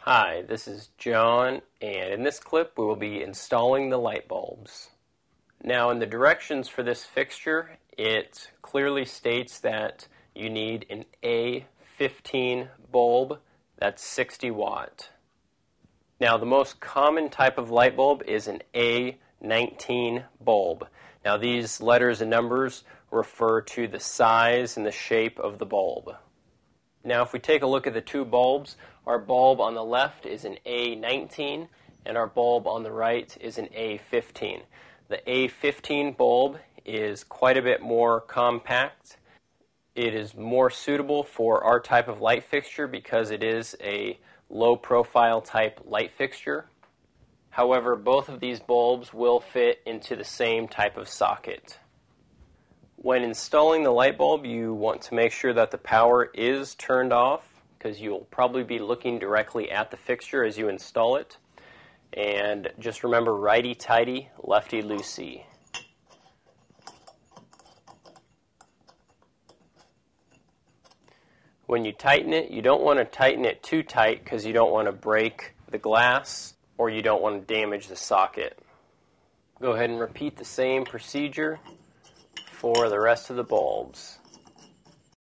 Hi, this is John, and in this clip we will be installing the light bulbs. Now in the directions for this fixture, it clearly states that you need an A15 bulb that's 60 watt. Now the most common type of light bulb is an A19 bulb. Now these letters and numbers refer to the size and the shape of the bulb. Now if we take a look at the two bulbs, our bulb on the left is an A19 and our bulb on the right is an A15. The A15 bulb is quite a bit more compact. It is more suitable for our type of light fixture because it is a low profile type light fixture. However, both of these bulbs will fit into the same type of socket. When installing the light bulb, you want to make sure that the power is turned off because you'll probably be looking directly at the fixture as you install it. And just remember, righty-tighty, lefty-loosey. When you tighten it, you don't want to tighten it too tight because you don't want to break the glass or you don't want to damage the socket. Go ahead and repeat the same procedure for the rest of the bulbs.